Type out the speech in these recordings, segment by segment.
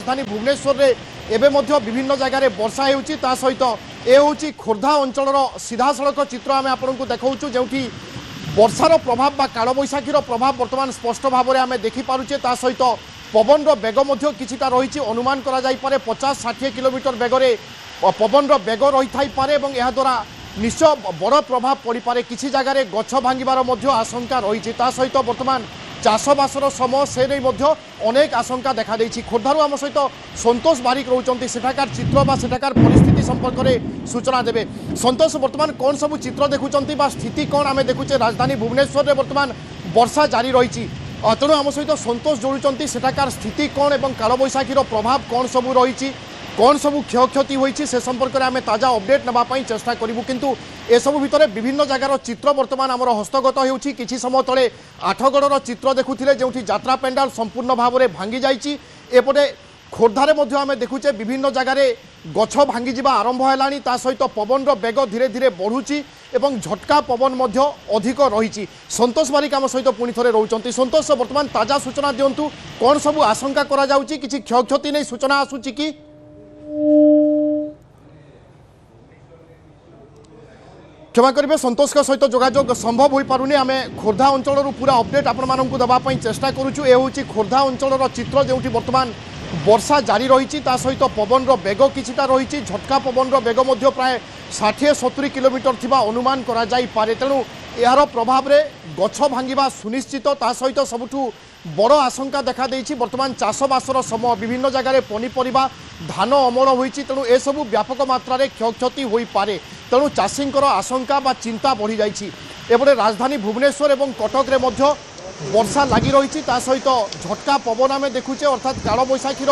राजधानी भुवनेश्वर रे एबे मध्य विभिन्न जगह वर्षा होउची ता सहित ए होउची खोर्धा अंचल सीधा सड़क चित्र आम आपको देखाऊँ जो वर्षार प्रभाव बा कालबैशाखीर प्रभाव बर्तमान स्पष्ट भाव में आम देखिपारे ता सहित पवन बेग किछिटा रही अनुमान करा 50-60 किलोमीटर बेगरे पवन बेग रही थाईपारे और यह द्वारा निश्चय बड़ प्रभाव पड़ पारे किसी जगह गछ भांगार आशंका रही सहित बर्तमान चाषबासर समय से नहीं अनेक आशंका देखा देछि। खोर्धारू आम सहित संतोष बारिक रोचंती सेठाकार चित्र बा सेठाकार परिस्थिति संपर्क में सूचना देवे। संतोष बर्तमान कौन सब चित्र देखुंत स्थिति कौन आम देखुचे राजधानी भुवनेश्वर में बर्तमान वर्षा जारी रही तेणु आम सहित संतोष जोड़ुंट सेठाकार स्थिति कौन और कालबैशाखीर प्रभाव कौन सब रही कौन सब क्षयक्षति होती से संपर्क में आम ताजा अपडेट नापी चेष्टा करूँ किंतु एसबू भितर विभिन्न जगार चित्र बर्तमान आमर हस्तगत होउछि। किछि समय तले आठगड़र चित्र देखुथिले जोंठी यात्रा पेंडाल संपूर्ण भाव में भांगी जाइछि। एपटे खोर्धारे मध्य आम देखुचे विभिन्न जगार गछ भांगी जिबा आरंभ हेलानी ता सहित पवन बेग धीरे धीरे बढ़ुछि एवं झटका पवन मध्य अधिक रही। संतोष बारिक आम सहित पुणी थे रोचंती। संतोष बर्तमान ताजा सूचना दिंतु कौन सब आशंका करा जाउछि किछि क्षयक्षति नहीं सूचना आसुछि कि क्षमा करेंगे संतोष का सहित जोगाजोग संभव हो पारुनी आम खोर्धा अंचल पूरा अपडेट आपण देवाई चेष्टा करुचु। ए हूँ खोर्धा अंचल चित्र जो बर्तमान वर्षा जारी रही सहित पवन बेग किछिटा रही झटका पवन बेग प्राय 60-70 किलोमीटर थिबा अनुमान करा जाई पारे। तेणु यार प्रभाव रे गछ भांगिबा सुनिश्चित ता सहित सबुठू बड़ आशंका देखा देइछि। बर्तमान चाषबासर समय विभिन्न जगह पनीपरिबा धान अमल होइछि तेणु ए सबु व्यापक मात्रा रे क्षयक्षति होई पारे। तेणु चाषींकर आशंका बा चिंता बढ़ी जाइछि। एपटे राजधानी भुवनेश्वर और कटक रे मध्य वर्षा लगी रही सहित झटका पवन आम देखुचे अर्थात कालबैशाखीर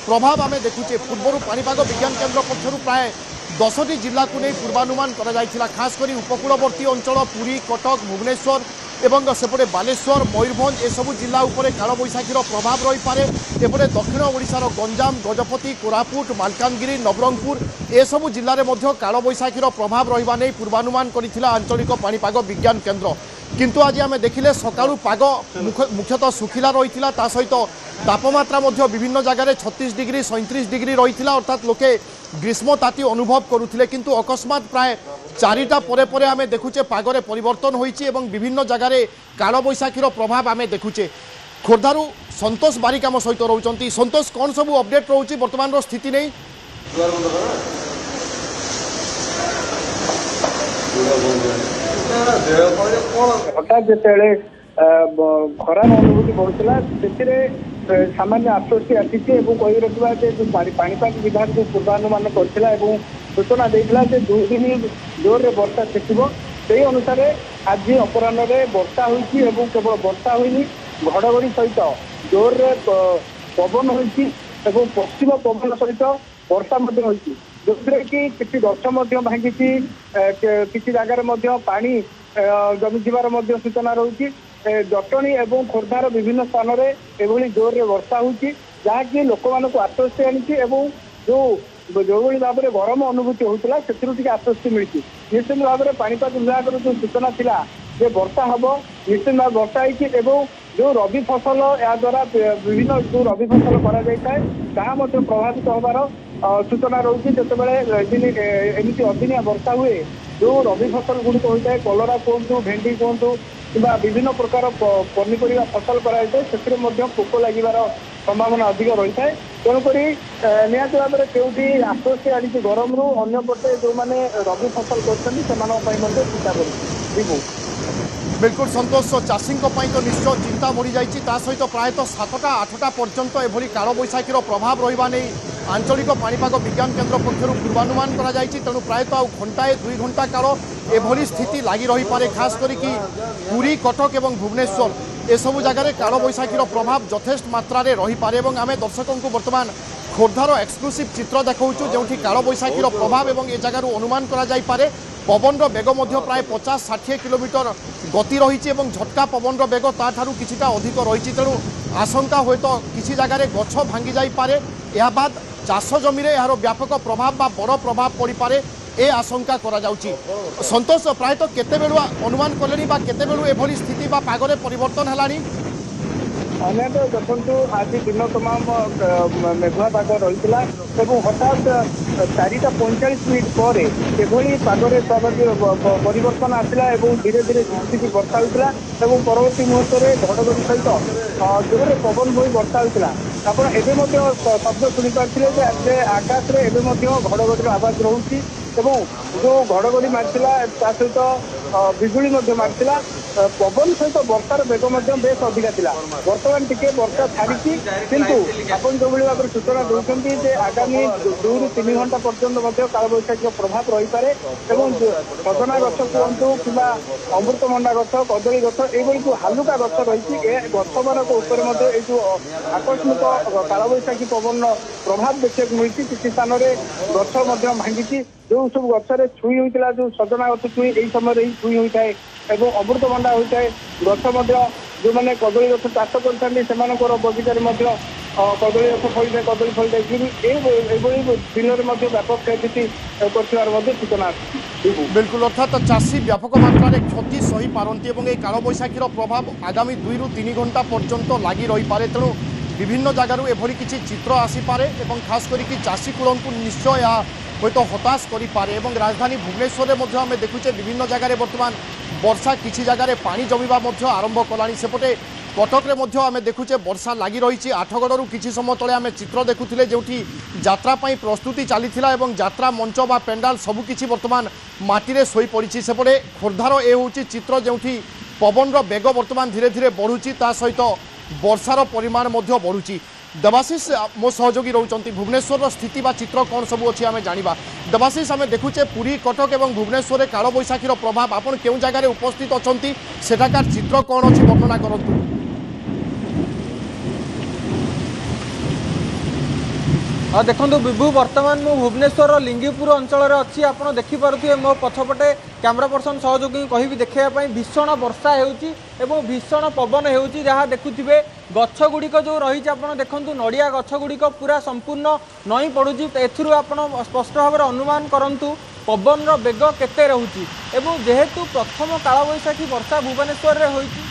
प्रभाव आम देखुचे। पूर्व पानीपाग विज्ञान केन्द्र पक्षर प्राय 10टी जिला को नहीं पूर्वानुमान करा खासकर उपकूलवर्ती अंचल पुरी कटक भुवनेश्वर एवं सेपटे बालेश्वर मयूरभंज एसबू जिला उपर कालबैशाखीर प्रभाव रही पारे। एपटे दक्षिण ओडिशार गंजाम गजपति कोरापुट मालकानगिरी नवरंगपुर एसबू जिले में कालबैशाखीर प्रभाव रहा नहीं पूर्वानुमान करथिला आंचलिक पानीपाग विज्ञान केन्द्र। किंतु आज आम देखिले सकाळू पाग मुख्यतः सुखिला रही सहित तापमात्रा विभिन्न जगह 36 डिग्री 37 डिग्री रही अर्थात लोके ग्रीष्मताती अनुभव करुथिले किंतु अकस्मात प्राय 4टा परे आम देखुचे पागरे परिवर्तन होइछि एवं विभिन्न जगह कालबैशाखीर प्रभाव आम देखुचे। खोर्धारू संतोष बारिक आम सहित रोचंती। संतोष कौन सब अपडेट रोचे वर्तमान स्थिति नहीं हठात जिते खरार अनुभूति बढ़ुला से सामान्य आश्वस्ति आसी कही रखा जो पानीपाग विभाग जो पूर्वानुमान करथिला सूचना देता 2 दिन जोर वर्षा छेकिबो से अनुसार आज अपराह्न वर्षा होती केवल वर्षा हुई घड़घड़ी सहित जोर पवन होती पश्चिम पवन सहित वर्षा होती जो कि किसी गछ भांगी किसी जगार पानी जमी सूचना रही। जटणी और खोर्धार विभिन्न स्थान में एभली जोर वर्षा होती जहाँकि लोक मानक आश्वस्ति आनी जो भाव में गरम अनुभूति होता से आश्वस्ति मिली। निश्चित भाव में पानीपाग विभाग जो सूचना थिला जे वर्षा हम निश्चित भाव वर्षा हो जो रबी फसल या द्वारा विभिन्न जो रबी फसल करा प्रभावित होबार सूचना रही। जिते अदिनिया वर्षा हुए जो रबी फसल गुड़िक होता है कलरा कहतु भेंडी कहतु कि विभिन्न प्रकार पनीपरिया फसल कराई से पोक लगिबार संभावना अधिक रही है। तेणुक निहत भाव में केउठी आश्वस्ति आनी गरम रु अंपटे जो मैंने रबी फसल कर चिंता कर बिल्कुल संतोष चाषी तो निश्चय चिंता बढ़ी जाइए सहित प्रायतः 7टा-8टा पर्यंत एभली कालबैशाखीर प्रभाव रहा नहीं आंचलिक पानीपाग विज्ञान केन्द्र पक्षर पूर्वानुमान करा जाइछि। तेणु प्रायतः आ घंटाए 2 घंटा काल एभली स्थिति लगी रही पारे खास करिकि पुरी कटक एवं भुवनेश्वर एसबू जगह कालबैशाखीर प्रभाव यथेष्ट मात्रा रही पारे। आम दर्शकों को बर्तमान खोर्धार एक्सक्लूसिव चित्र देखाऊँ जो कालबैशाखीर प्रभाव एवं ए जगार अनुमान करा जाई पारे। पवन बेग प्राय 50-60 किलोमीटर गति रही झटका पवन बेग ताठारू किछिटा अधिक रही। तेणु आशंका हुए तो किसी जगह गछ भांगी जाई पारे। या बाद चाष जमी यार व्यापक प्रभाव बा बड़ प्रभाव पड़ पारे ए आशंका करा जाउची। संतोष प्रायतः केते बेलु अनुमान कलेनी बा केते बेलु एभली स्थिति बा पागरे परिवर्तन हेलानी ଅନ୍ୟତ ଦେଖନ୍ତୁ ଆଜି ଦିନ ତମାମ ମେଘୁଆ ପାଗ ରହିଥିଲା ଏବଂ ହଠାତ୍ 4:45 ପରେ ଏଭଳି ପାଗରେ ସ୍ୱାଭାବିକ ପରିବର୍ତ୍ତନ ଆସିଲା ଏବଂ ଧୀରେ ଧୀରେ ଝିପିଝିପି ବର୍ଷା ହୋଇଥିଲା ଏବଂ ପରବର୍ତ୍ତୀ ମୁହୂର୍ତ୍ତରେ ଘଡ଼ଘଡ଼ି ସହିତ ଜୋରରେ ପବନ ହୋଇ ବର୍ଷା ହୋଇଥିଲା। ଆପଣ ଏବେ ମଧ୍ୟ ଶବ୍ଦ ଶୁଣିପାରୁଥିଲେ ଯେ ଆକାଶରେ ଏବେ ମଧ୍ୟ ଘଡ଼ଘଡ଼ିର ଆବାଜ ରହୁଛି ଏବଂ ଯୋଉ ଘଡ଼ଘଡ଼ି ମାରିଥିଲା ତା ସହିତ ବିଜୁଳି ମଧ୍ୟ ମାରିଥିଲା। ପବନ ସହିତ ବର୍ଷାର ବେଗ ମଧ୍ୟ ବେଶ ଅଧିକା ଥିଲା। ବର୍ତ୍ତମାନ ଟିକେ ବର୍ଷା ଛାଡ଼ିଛି କିନ୍ତୁ ଆପଣ ଯୋଉଭଳି ଭାବରେ ସୂଚନା ଦେଉଛନ୍ତି ଯେ ଆଗାମୀ 2 ରୁ 3 ଘଣ୍ଟା ପର୍ଯ୍ୟନ୍ତ ମଧ୍ୟ କାଳବୈଶାଖୀର ପ୍ରଭାବ ରହିପାରେ ଏବଂ ସଜନା ଗଛ କୁହନ୍ତୁ କିମ୍ବା ଅମୃତଭଣ୍ଡା ଗଛ କଦଳୀ ଗଛ ଏଇଭଳି ଯୋଉ ହାଲୁକା ଗଛ ରହିଛି ଏ ଗଛମାନଙ୍କ ଉପରେ ମଧ୍ୟ ଏଇ ଯୋଉ ଆକସ୍ମିକ କାଳବୈଶାଖୀ ପବନର ପ୍ରଭାବ ଦେଖିବାକୁ ମିଳିଛି। କିଛି ସ୍ଥାନରେ ଗଛ ମଧ୍ୟ ଭାଙ୍ଗିଛି। ଯୋଉ ସବୁ ଗଛରେ ଛୁଇଁ ହୋଇଥିଲା ଯୋଉ ସଜନା ଗଛ ଛୁଇଁ ଏଇ ସମୟରେ ହିଁ ଛୁଇଁ ହୋଇଥାଏ ଏବଂ ଅମୃତଭଣ୍ଡା ହୋଇଥାଏ। ଗଛ ମଧ୍ୟ ଯୋଉମାନେ କଦଳୀ ଗଛ ଚାଷ କରିଥାନ୍ତି ସେମାନଙ୍କର ବଗିଚାରେ ମଧ୍ୟ କଦଳୀ ଗଛ ଫଳିଥାଏ କଦଳୀ ଫଳିଥାଏ କିନ୍ତୁ ଏଇଭଳି ଦିନରେ ମଧ୍ୟ ବ୍ୟାପକ କ୍ଷୟକ୍ଷତି କରିଥିବାର ମଧ୍ୟ ସୂଚନା ଆସିଛି। बिल्कुल अर्थात चाषी व्यापक मात्रा क्षति सही पारती और ये कालबैशाखीर प्रभाव आगामी 2 ରୁ 3 घंटा पर्यंत लगी रही पारे। तेणु विभिन्न जगार एभली किसी चित्र आसीपे और खास करके चाषी कूल को निश्चय यह हूँ हताश करे। राजधानी भुवनेश्वर में आम देखुचे विभिन्न जगार बर्तमान वर्षा किसी जगार पानी जमीवा आरंभ कला। सेपटे कटक में आम देखुचे वर्षा लगी रही। आठगड़ू किसी समय तले आम चित्र देखुले जो यात्रापाई प्रस्तुति चली यात्रा मंच बा पेंडाल सबुकिछि बर्तमान माटी शोई पड़ी। सेपटे खोर्धार ए हूँ चित्र जो पवन बेग बर्तमान धीरे धीरे बढ़ुची सहित वर्षार परिमाण बढ़ुची। देवाशीष मो सहयोगी रोचंती भुवनेश्वर स्थिति बा चित्र कौन सब अच्छी आम जाना। देवाशीष आम देखुचे पुरी कटक और भुवनेश्वर कालबैशाखीर प्रभाव आपन केउ जगार उपस्थित अच्छा सेठाकार चित्र कौन अच्छी वर्णना करतु। देखो विभु बर्तमान मु भुवनेश्वर लिंगीपुर अंचल अच्छी आप देखिपे मो पछपटे कैमरा पर्सन सहयोगी कहि देखापी भीषण वर्षा हो भीषण पवन हो जहाँ देखुवे गछ गुड़िक जो रही आप देखु नड़िया गछ गुड़िक पूरा संपूर्ण नई पड़ुची। एथुरु आप स्पष्ट भाव अनुमान करंतु पवन बेग केते रहुची एवं जेहेतु प्रथम कालबैशाखी वर्षा भुवनेश्वर में होती